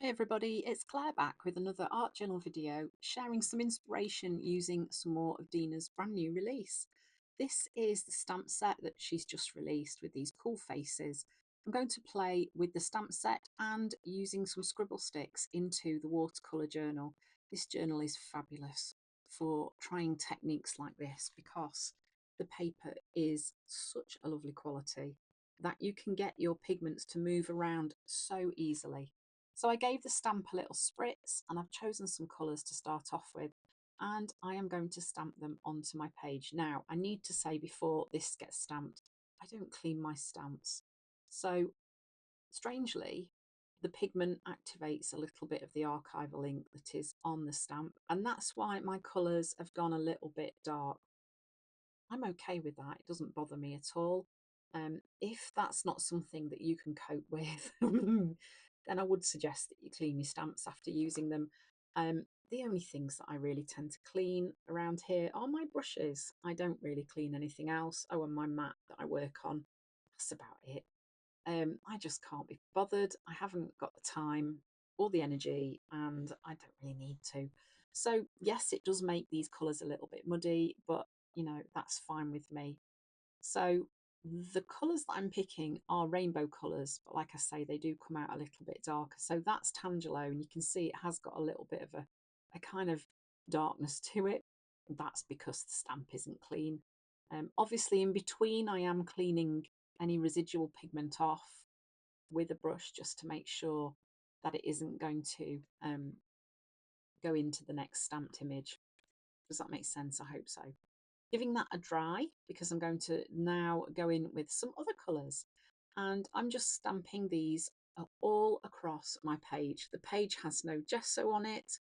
Hey everybody, it's Claire back with another art journal video sharing some inspiration using some more of Dina's brand new release. This is the stamp set that she's just released with these cool faces. I'm going to play with the stamp set and using some scribble sticks into the watercolour journal. This journal is fabulous for trying techniques like this because the paper is such a lovely quality that you can get your pigments to move around so easily. So I gave the stamp a little spritz and I've chosen some colours to start off with, and I am going to stamp them onto my page. Now, I need to say before this gets stamped, I don't clean my stamps. So strangely, the pigment activates a little bit of the archival ink that is on the stamp, and that's why my colours have gone a little bit dark. I'm okay with that. It doesn't bother me at all. If that's not something that you can cope with, then I would suggest that you clean your stamps after using them. The only things that I really tend to clean around here are my brushes. I don't really clean anything else. Oh, and my mat that I work on. That's about it. I just can't be bothered. I haven't got the time or the energy, and I don't really need to. So, yes, it does make these colours a little bit muddy, but that's fine with me. So, the colours that I'm picking are rainbow colours, but like I say, they do come out a little bit darker. So, that's Tangelo, and you can see it has got a little bit of a kind of darkness to it. That's because the stamp isn't clean. Obviously, in between, I am cleaning any residual pigment off with a brush just to make sure that it isn't going to go into the next stamped image. Does that make sense? I hope so. Giving that a dry because I'm going to now go in with some other colours, and I'm just stamping these all across my page. The page has no gesso on it,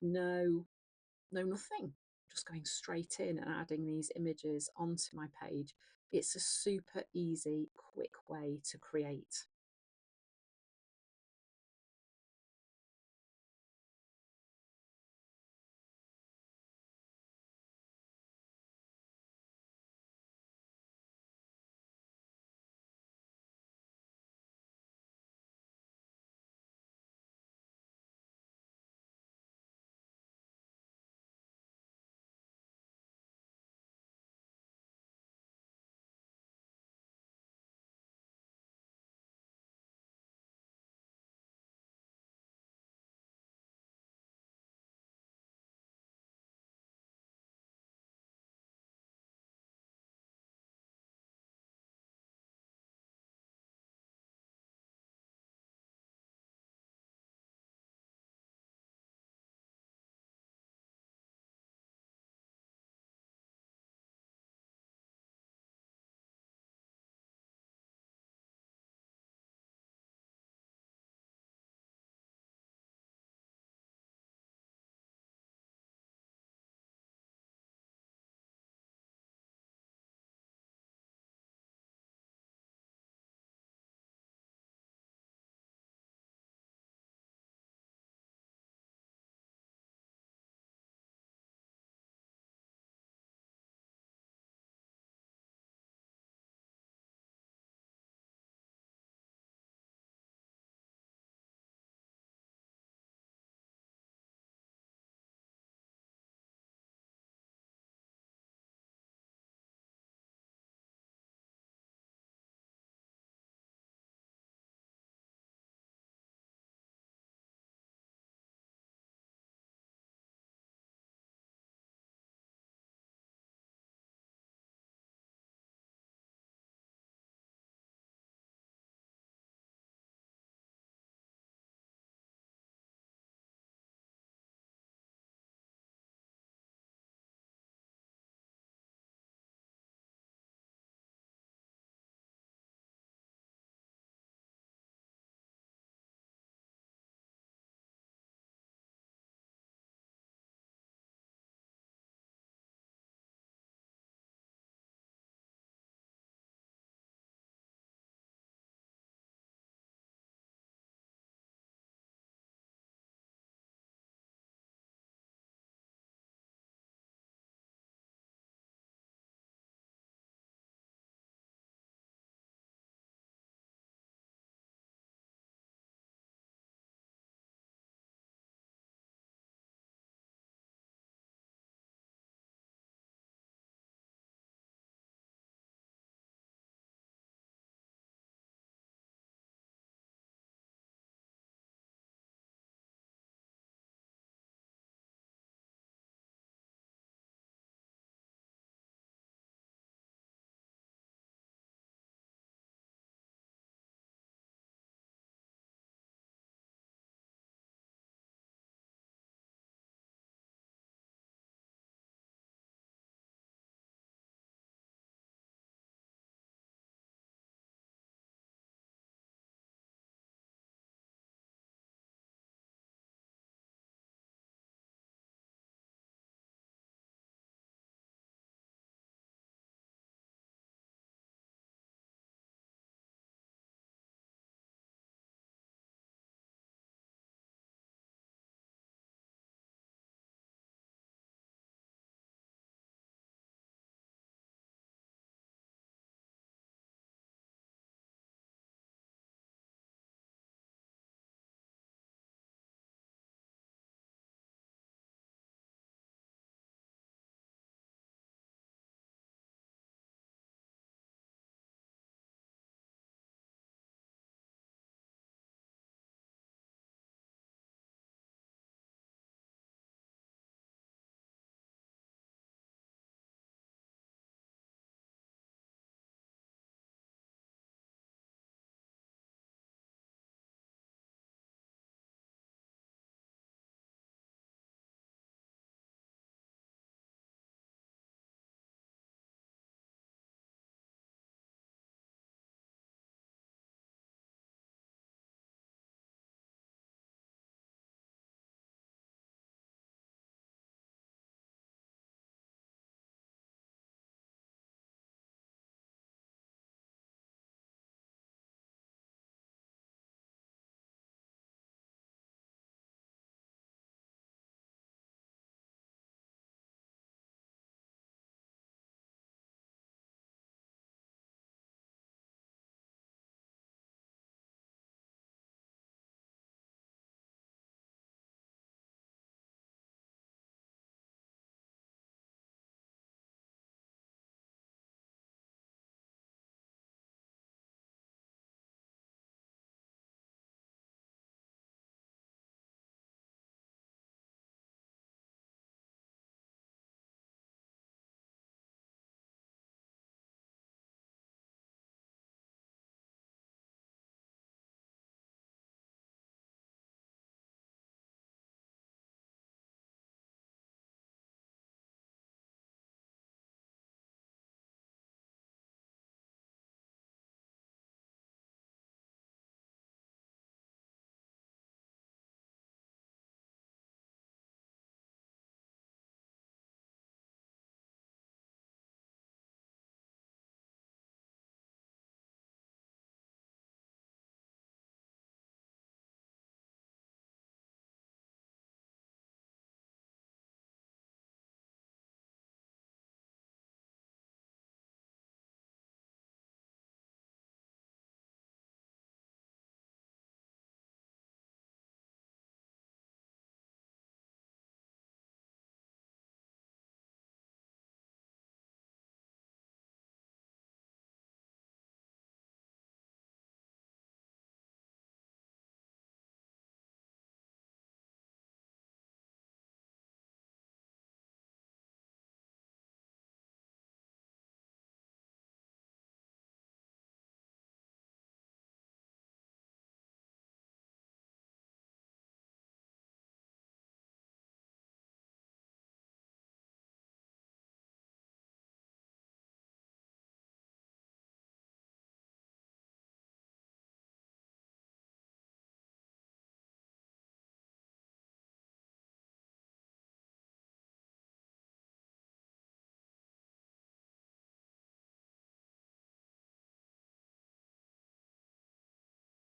no nothing, just going straight in and adding these images onto my page. It's a super easy, quick way to create.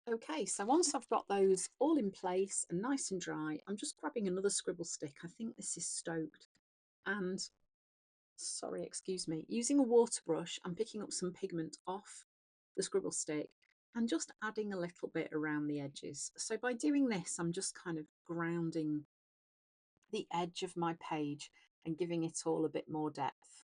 Okay, so once I've got those all in place and nice and dry, I'm just grabbing another scribble stick. I think this is stoked. And, sorry, excuse me, using a water brush, I'm picking up some pigment off the scribble stick and just adding a little bit around the edges. So by doing this, I'm just kind of grounding the edge of my page and giving it all a bit more depth.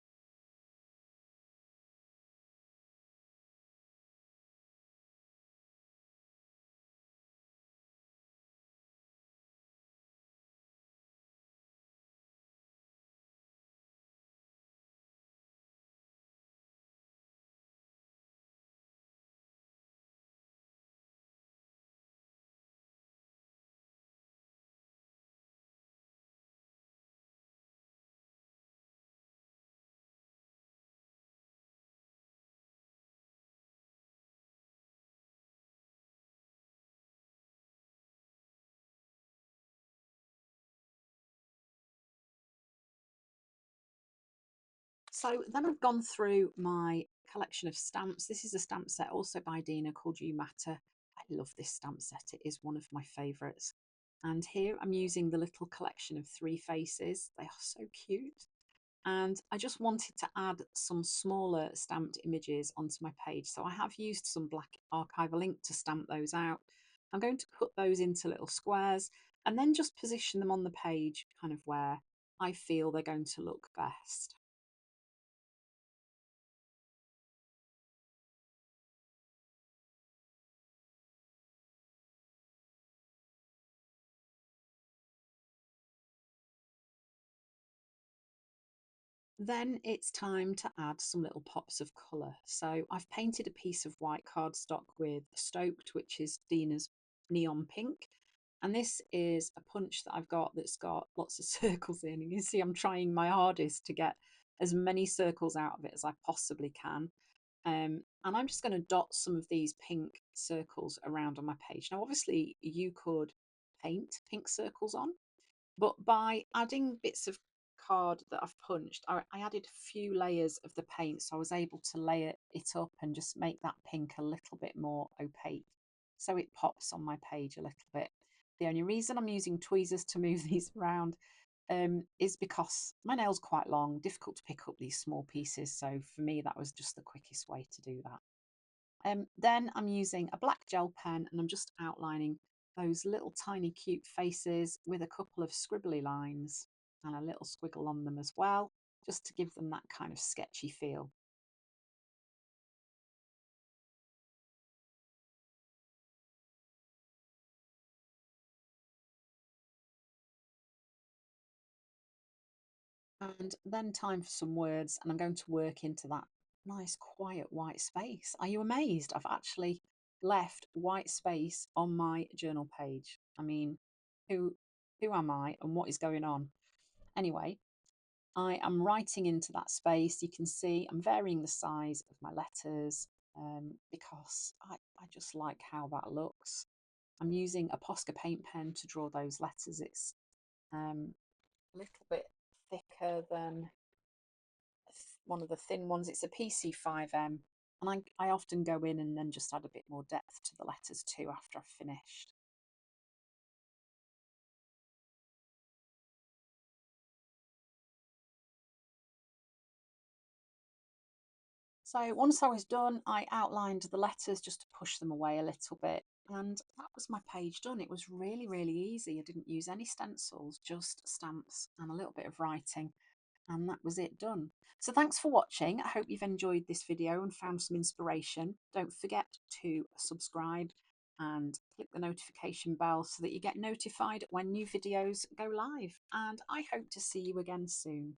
So then I've gone through my collection of stamps. This is a stamp set also by Dina called You Matter. I love this stamp set. It is one of my favourites. And here I'm using the little collection of three faces. They are so cute. And I just wanted to add some smaller stamped images onto my page. So I have used some black archival ink to stamp those out. I'm going to cut those into little squares and then just position them on the page kind of where I feel they're going to look best. Then it's time to add some little pops of colour. So I've painted a piece of white cardstock with Stoked, which is Dina's neon pink. And this is a punch that I've got that's got lots of circles in. You can see I'm trying my hardest to get as many circles out of it as I possibly can. And I'm just going to dot some of these pink circles around on my page. Now, obviously, you could paint pink circles on, but by adding bits of card that I've punched, I added a few layers of the paint, so I was able to layer it up and just make that pink a little bit more opaque. So it pops on my page a little bit. The only reason I'm using tweezers to move these around is because my nail's quite long, difficult to pick up these small pieces. So for me, that was just the quickest way to do that. Then I'm using a black gel pen and I'm just outlining those little tiny cute faces with a couple of scribbly lines and a little squiggle on them as well, just to give them that kind of sketchy feel. And then time for some words, and I'm going to work into that nice quiet white space. Are you amazed? I've actually left white space on my journal page. I mean, who who am I and what is going on? Anyway, I am writing into that space. You can see I'm varying the size of my letters because I just like how that looks. I'm using a Posca paint pen to draw those letters. It's a little bit thicker than one of the thin ones. It's a PC5M, and I often go in and then just add a bit more depth to the letters too after I've finished. So once I was done, I outlined the letters just to push them away a little bit. And that was my page done. It was really, really easy. I didn't use any stencils, just stamps and a little bit of writing. And that was it done. So thanks for watching. I hope you've enjoyed this video and found some inspiration. Don't forget to subscribe and click the notification bell so that you get notified when new videos go live. And I hope to see you again soon.